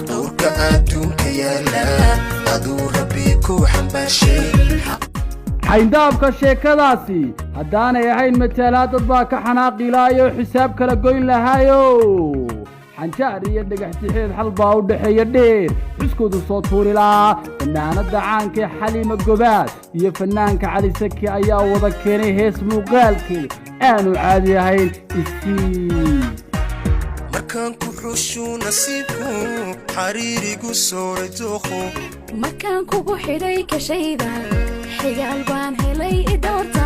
دورك أدونك يالا أدو ربي كو حنباشي حيندابك sheekadaasi haddaanay ahayn matalaad dad baa ka xanaaqi ilaayo xisaab kala goyn lahaayo xanjaar iyo dhagaxtixeed xal baa u dhaxeeya dheer iskoodu soo tuuri lahaa fanaanada caanka Xaliima Gobaad iyo fanaanka Cali Saki ayaa wada keenay hees muuqaalkii aanu caadi ahayn isii markaan ku xushu nasiibku xariirigu soo dooqo markaan kugu xidhay ka shayda xigaal baan helay idoorta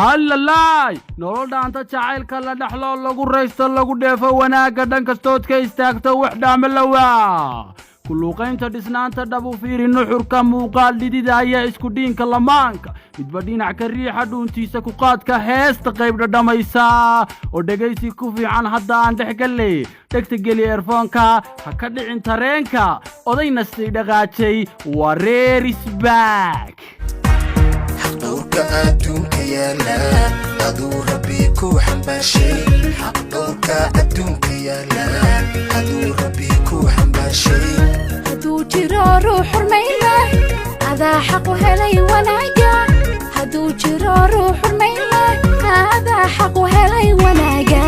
allaay nolol dhaanta jacaylka la dhaxlo lagu reysto lagu dheefo wanaaga dhan kastood ka istaagto wax dhaama lawaa kuluuqaynta dhisnaanta dhabu fiiri nuxurka muuqaal dhidida ayaa isku dhiinka lamaanka midba dhinac ka riixa dhuuntiisa ku qaadka heesta qayb dhadhamaysa oo dhegaysi ku fiican hadda aan dhexgalle dhegta geli earfoonka ha ka dhicin tareenka oday nastay dhaqaajay waa reer isbaak دورك أدونك يالا أدو ربي كو حنباشي دورك أدونك يالا أدو ربي كو حنباشي هدو جرارو حرمينا هذا حق هلي وناقا هدو جرارو حرمينا هذا حق هلي وناقا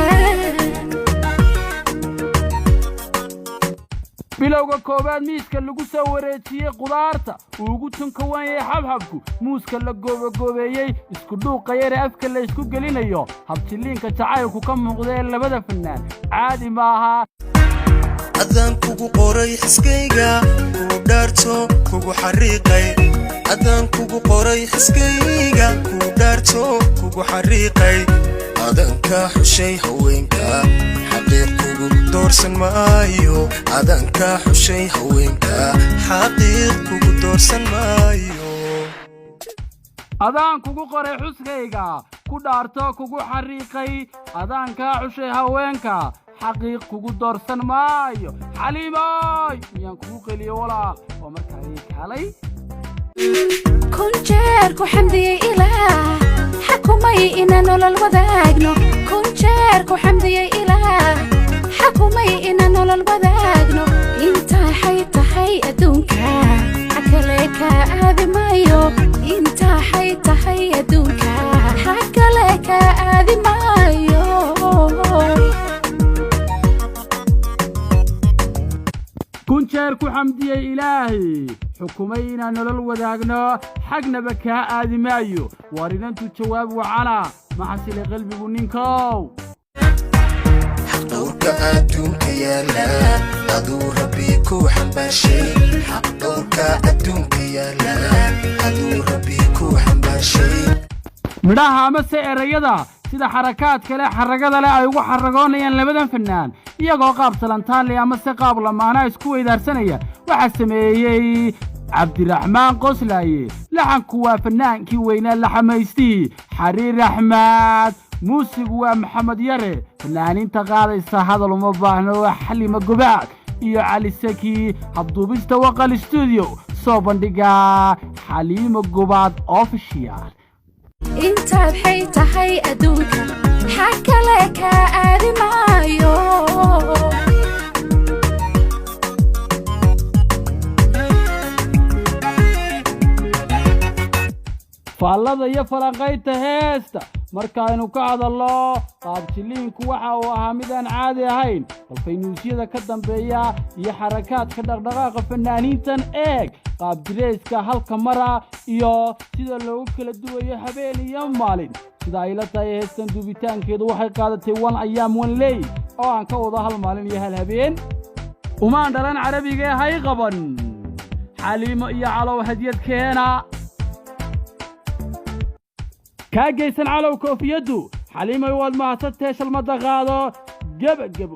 bilowga koobaad miiska lagu soo wareejiyay qudaarta ugu tunka waayay xabxabku muuska la goobeeyay isku dhuuqa yar afka la isku gelinayo habtiliinka jacaylku ka muuqday labada fanaan caadi maaha adaan kugu qoray xiskayga ku dhaarto kugu xariiqay adaan kugu qoray xiskayga ku dhaarto kugu xariiqay adaan ka xushay haweenka حقيقكو دورسن مايو أدان كحشي هوينكا حقيقكو دورسن مايو أدان كوكو قري حسكيغا كو دارتو كوكو حريقي أدان كحشي هوينكا حقيقكو دورسن مايو حليماي ميان كوكو قلي ولا ومركا هيك علي كنجيركو حمدي إله حكومي إنا نولل وداقنو كنجيركو حمدي إله حكومي إنا نولل وداقنو إنتا حي أدونكا حكاليك آذي مايو إنتا حي أدونكا حكاليك آذي مايو كنجيركو حمدي إلهي حكومينا نولل وداقنو حقنا بكا آذي مايو واردانتو جواب وعلا ما حسيلي قلبي بنينكو دورك أدونك يالا أدو ربي كو حنباشي دورك أدونك يالا أدو ربي كو حنباشي midhaha ama erayada sida xarakaad kale xaragada leh ay ugu xaragoonayaan labadan fanaan iyagoo qaab salantaale ama qaab lamaana isku weydaarsanaya waxa sameeyay Cabdiraxmaan Qoslaaye laxanku waa fanaankii weynaa la xamaystay Xariir Axmed muusigu waa Maxamed Yare fanaaninta qaadaysa hadal uma baahno Xaliima Gobaad iyo Cali Saki habduubista waqal studio soo bandhiga Xaliima Gobaad official انت بحي أدونك حكى لك آذي مايو فالله يا فرقيت هيستا markaaynu ka hadalno qaabjiliinku waxa uu ahaa midaan caadi ahayn falfaynuusyada ka dambeeya iyo xarakaadka dhaqdhaqaaqa fanaaniintan eeg qaabjileyska halka mara iyo sida loogu kala duwayo habeen iyo maalin sida ay la tahay heestan duubitaankeedu waxay qaadatay 1 ayaam 1 ley oo aan ka wada hal maalin iyo hal habeen umaan dhalan carabiga hay qaban Xaliimo iyo Calow hadiyad keena كاجيسن على كوفيدو حليمة والمعصد تيش المدغادو جب